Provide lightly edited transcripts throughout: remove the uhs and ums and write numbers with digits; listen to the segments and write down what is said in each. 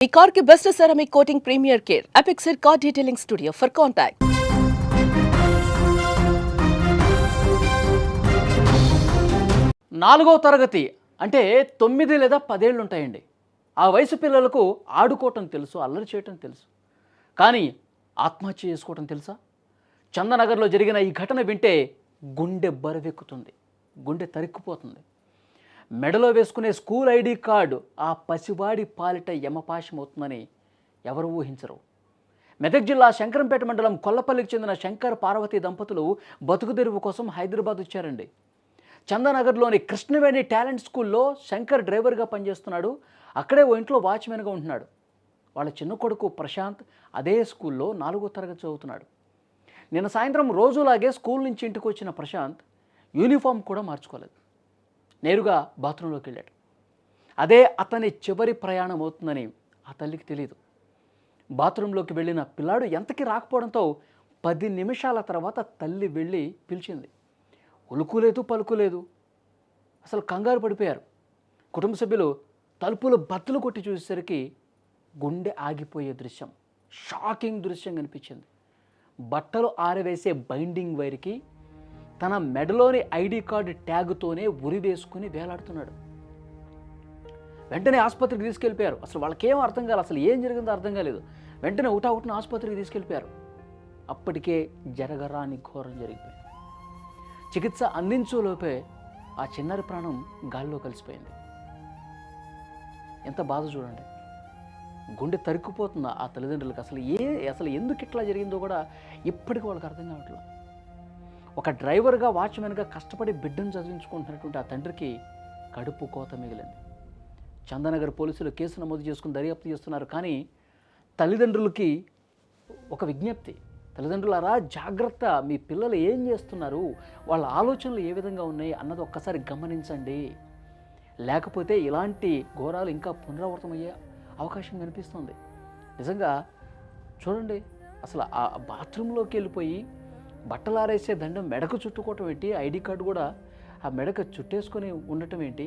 ఈ కార్ కి best ceramic coating premier care Apexer car detailing studio for contact. నాలుగో తరగతి అంటే 9 లేదా 10 ఏళ్ళు ఉంటాయండి. ఆ వయసు పిల్లలకు ఆడుకోవటం తెలుసు, అల్లరి చేయటం తెలుసు. కానీ ఆత్మహత్య చేసుకోవటం తెలుసా? చందనగర్లో జరిగిన ఈ ఘటన వింటే గుండె బరువెక్కుతుంది, గుండె తరుక్కుపోతుంది. మెడలో వేసుకునే స్కూల్ ఐడి కార్డు ఆ పసివాడి పాలిట యమపాశమవుతుందని ఎవరు ఊహించరు. మెదక్ జిల్లా శంకరంపేట మండలం కొల్లపల్లికి చెందిన శంకర్ పార్వతి దంపతులు బతుకుదెరువు కోసం హైదరాబాద్ వచ్చారండి. చందానగర్లోని కృష్ణవేణి టాలెంట్ స్కూల్లో శంకర్ డ్రైవర్గా పనిచేస్తున్నాడు. అక్కడే ఓ ఇంట్లో వాచ్మెన్గా ఉంటున్నాడు. వాళ్ళ చిన్న కొడుకు ప్రశాంత్ అదే స్కూల్లో 4వ తరగతి చదువుతున్నాడు. నిన్న సాయంత్రం రోజులాగే స్కూల్ నుంచి ఇంటికి వచ్చిన ప్రశాంత్ యూనిఫామ్ కూడా మార్చుకోలేదు. నేరుగా బాత్రూంలోకి వెళ్ళాడు. అదే అతని చివరి ప్రయాణం అవుతుందని ఆ తల్లికి తెలియదు. బాత్రూంలోకి వెళ్ళిన పిల్లాడు ఎంతకీ రాకపోవడంతో 10 నిమిషాల తర్వాత తల్లి వెళ్ళి పిలిచింది. ఉలుకులేదు పలుకులేదు. అసలు కంగారు పడిపోయారు. కుటుంబ సభ్యులు తలుపులు బద్దలు కొట్టి చూసేసరికి గుండె ఆగిపోయే దృశ్యం, షాకింగ్ దృశ్యం కనిపించింది. బట్టలు ఆరవేసే బైండింగ్ వైర్కి తన మెడలోని ఐడి కార్డు ట్యాగుతోనే ఉరి వేసుకుని వేలాడుతున్నాడు. వెంటనే ఆసుపత్రికి తీసుకెళ్ళిపోయారు. అసలు వాళ్ళకేం అర్థం కాలేదు, అసలు ఏం జరిగిందో అర్థం కాలేదు. వెంటనే ఒకటిన ఆసుపత్రికి తీసుకెళ్ళిపోయారు. అప్పటికే జరగరాని ఘోరం జరిగిపోయింది. చికిత్స అందించులోపే ఆ చిన్నారి ప్రాణం గాల్లో కలిసిపోయింది. ఎంత బాధ చూడండి. గుండె తరుక్కుపోతుందా ఆ తల్లిదండ్రులకు? అసలు ఎందుకు ఇట్లా జరిగిందో కూడా ఇప్పటికీ వాళ్ళకి అర్థం కావట్లేదు. ఒక డ్రైవర్గా వాచ్మెన్గా కష్టపడి బిడ్డను చదివించుకుంటున్నటువంటి ఆ తండ్రికి కడుపు కోత మిగిలింది. చందానగర్ పోలీసులు కేసు నమోదు చేసుకుని దర్యాప్తు చేస్తున్నారు. కానీ తల్లిదండ్రులకి ఒక విజ్ఞప్తి, తల్లిదండ్రులారా జాగ్రత్త, మీ పిల్లలు ఏం చేస్తున్నారు, వాళ్ళ ఆలోచనలు ఏ విధంగా ఉన్నాయి అన్నది ఒక్కసారి గమనించండి. లేకపోతే ఇలాంటి ఘోరాలు ఇంకా పునరావృతమయ్యే అవకాశం కనిపిస్తుంది. నిజంగా చూడండి, అసలు ఆ బాత్రూంలోకి వెళ్ళిపోయి బట్టలు ఆరేసే దండం మెడకు చుట్టుకోవటం ఏంటి, ఐడి కార్డు కూడా ఆ మెడకు చుట్టేసుకొని ఉండటం ఏంటి?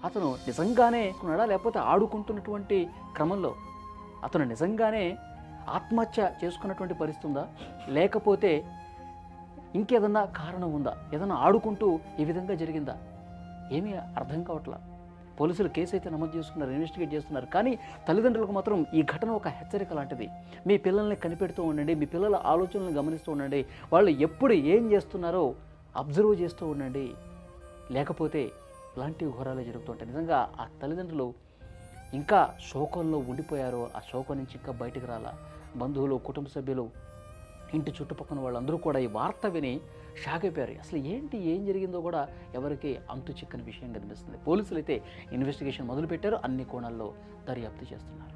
అతను నిజంగానే ఉన్నాడా, లేకపోతే ఆడుకుంటున్నటువంటి క్రమంలో అతను నిజంగానే ఆత్మహత్య చేసుకున్నటువంటి పరిస్థితి ఉందా, లేకపోతే ఇంకేదన్నా కారణం ఉందా, ఏదన్నా ఆడుకుంటూ ఈ విధంగా జరిగిందా, ఏమీ అర్థం కావట్లా. పోలీసులు కేసు అయితే నమోదు చేసుకున్నారు, ఇన్వెస్టిగేట్ చేస్తున్నారు. కానీ తల్లిదండ్రులకు మాత్రం ఈ ఘటన ఒక హెచ్చరిక లాంటిది. మీ పిల్లల్ని కనిపెడుతూ ఉండండి, మీ పిల్లల ఆలోచనలను గమనిస్తూ ఉండండి, వాళ్ళు ఎప్పుడు ఏం చేస్తున్నారో అబ్జర్వ్ చేస్తూ ఉండండి. లేకపోతే ఇలాంటి ఘోరాలే జరుగుతుంటాయి. నిజంగా ఆ తల్లిదండ్రులు ఇంకా శోకంలో ఉండిపోయారు. ఆ శోకం నుంచి ఇంకా బయటకు రాలా. బంధువులు, కుటుంబ సభ్యులు, ఇంటి చుట్టుపక్కల వాళ్ళందరూ కూడా ఈ వార్త విని షాక్ అయిపోయారు. అసలు ఏం జరిగిందో కూడా ఎవరికి అంతు చిక్కని విషయం కనిపిస్తుంది. పోలీసులు అయితే ఇన్వెస్టిగేషన్ మొదలుపెట్టారు, అన్ని కోణాల్లో దర్యాప్తు చేస్తున్నారు.